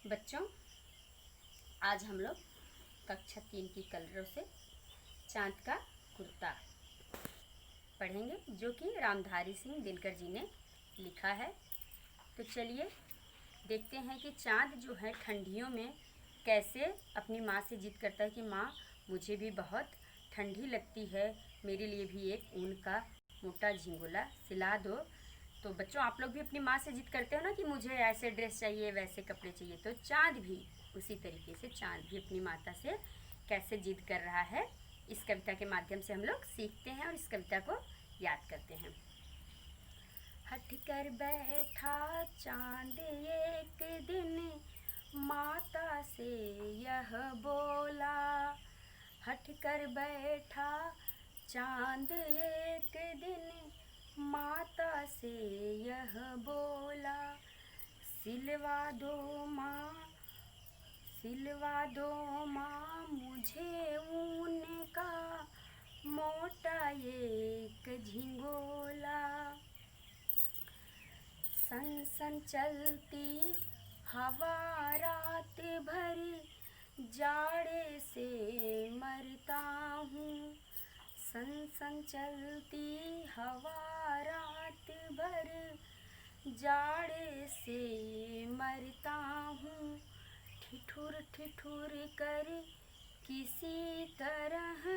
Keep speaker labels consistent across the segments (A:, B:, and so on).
A: बच्चों, आज हम लोग कक्षा 3 की कलरों से चांद का कुर्ता पढ़ेंगे, जो कि रामधारी सिंह दिनकर जी ने लिखा है। तो चलिए देखते हैं कि चांद जो है ठंडियों में कैसे अपनी माँ से जिद करता है कि माँ मुझे भी बहुत ठंडी लगती है, मेरे लिए भी एक ऊन का मोटा झिंगोला सिला दो। तो बच्चों, आप लोग भी अपनी माँ से जिद करते हो ना कि मुझे ऐसे ड्रेस चाहिए, वैसे कपड़े चाहिए। तो चांद भी उसी तरीके से, चांद भी अपनी माता से कैसे जिद कर रहा है, इस कविता के माध्यम से हम लोग सीखते हैं और इस कविता को याद करते हैं। हट कर बैठा चांद एक दिन, माता से यह बोला। हट कर बैठा चांद एक दिन, माता से यह बोला। सिलवा दो माँ, सिलवा दो माँ मुझे ऊन का मोटा एक झिंगोला। सन सन चलती हवा रात भर, जाड़े से मरता हूँ। सन सन चलती हवा रात भर, जाड़े से मरता हूँ। ठिठुर ठिठुर कर किसी तरह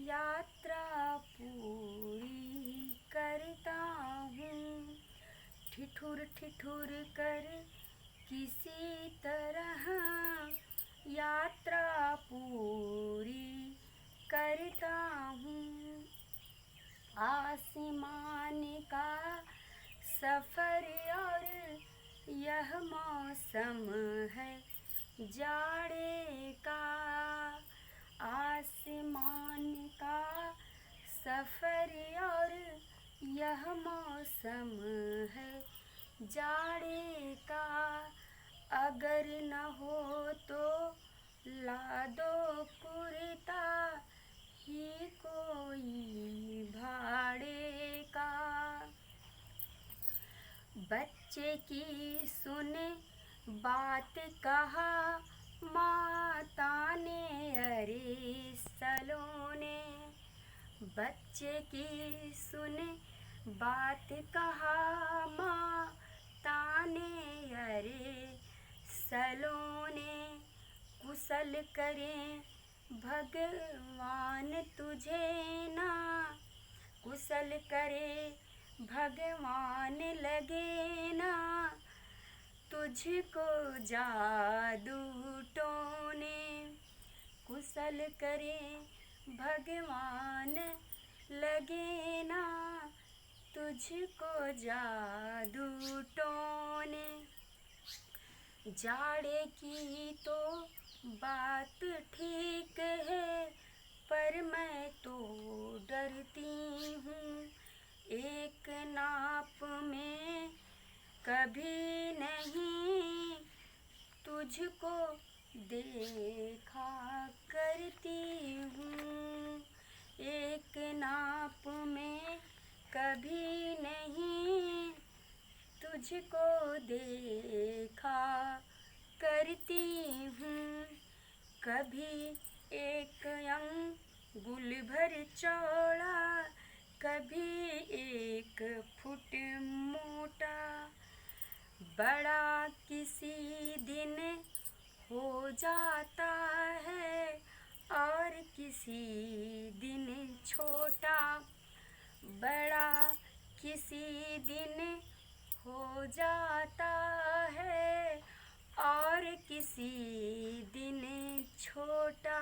A: यात्रा पूरी करता हूँ। ठिठुर ठिठुर कर किसी तरह यात्रा पूरी करता हूँ। आसमान का सफ़र और यह मौसम है जाड़े का। आसमान का सफ़र और यह मौसम है जाड़े का। अगर न हो तो ला दो कुर्ता ही कोई भाड़े का। बच्चे की सुने बात कहा माता ने अरे सलोने। बच्चे की सुने बात कहा माता ने अरे सलोने। कुशल करें भगवान तुझे ना, कुशल करे भगवान लगे ना, तुझको जादू टोने। कुशल करे भगवान लगे ना, तुझको जादू टोने। जाड़े की तो बात ठीक है, पर मैं तो डरती हूँ। एक नाप में कभी नहीं तुझको देखा करती हूँ। एक नाप में कभी नहीं तुझको देखा करती हूँ। कभी एक अंगुल भर चौड़ा, कभी 1 फुट मोटा। बड़ा किसी दिन हो जाता है और किसी दिन छोटा। बड़ा किसी दिन हो जाता है और किसी दिन छोटा।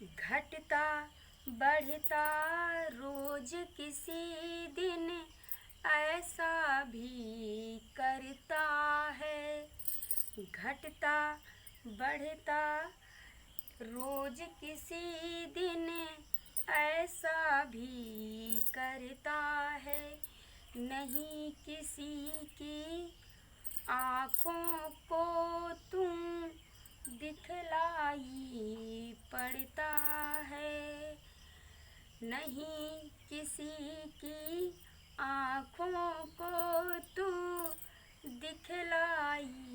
A: घटता बढ़ता रोज किसी दिन, ऐसा भी करता है। घटता बढ़ता रोज किसी दिन, ऐसा भी करता है। नहीं किसी की आँखों को तुम दिखलाई पड़ता है। नहीं किसी की आँखों को तू दिखलाई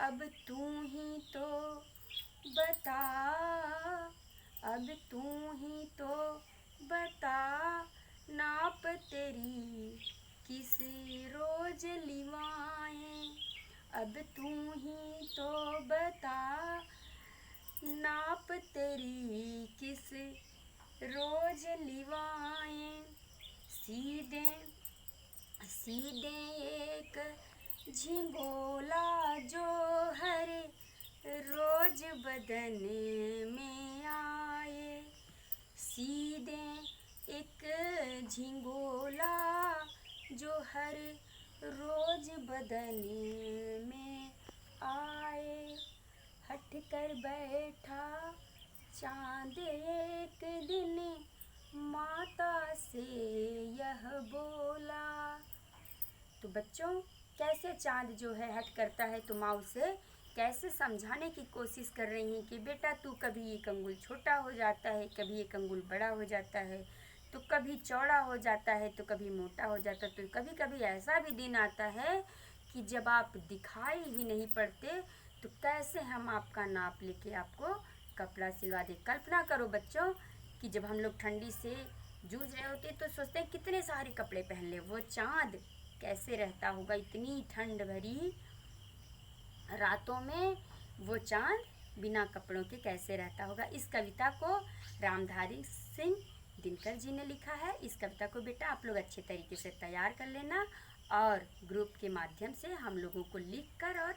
A: अब तू ही तो बता, अब तू ही तो बता, नाप तेरी किस रोज लिवाएं। अब तू ही तो बता, नाप तेरी किस रोज लिवाएं। सीधे सीधे एक झिंगोला जो हर रोज बदन में आए। सीधे एक झिंगोला जो हर रोज बदन में आए। हट कर बैठा चाँद एक दिन माता से यह बोला। तो बच्चों, कैसे चाँद जो है हट करता है तो माँ उसे कैसे समझाने की कोशिश कर रही हैं कि बेटा तू कभी एक अंगुल छोटा हो जाता है, कभी एक अंगुल बड़ा हो जाता है, तो कभी चौड़ा हो जाता है तो कभी मोटा हो जाता है। तो कभी कभी ऐसा भी दिन आता है कि जब आप दिखाई ही नहीं पड़ते तो कैसे हम आपका नाप लेके आपको कपड़ा सिलवा दे। कल्पना करो बच्चों कि जब हम लोग ठंडी से जूझ रहे होते तो सोचते हैं कितने सारे कपड़े पहन ले। वो चाँद कैसे रहता होगा इतनी ठंड भरी रातों में, वो चाँद बिना कपड़ों के कैसे रहता होगा। इस कविता को रामधारी सिंह दिनकर जी ने लिखा है। इस कविता को बेटा आप लोग अच्छे तरीके से तैयार कर लेना और ग्रुप के माध्यम से हम लोगों को लिख कर और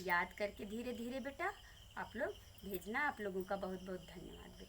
A: याद करके धीरे धीरे बेटा आप लोग भेजना। आप लोगों का बहुत बहुत धन्यवाद बेटा।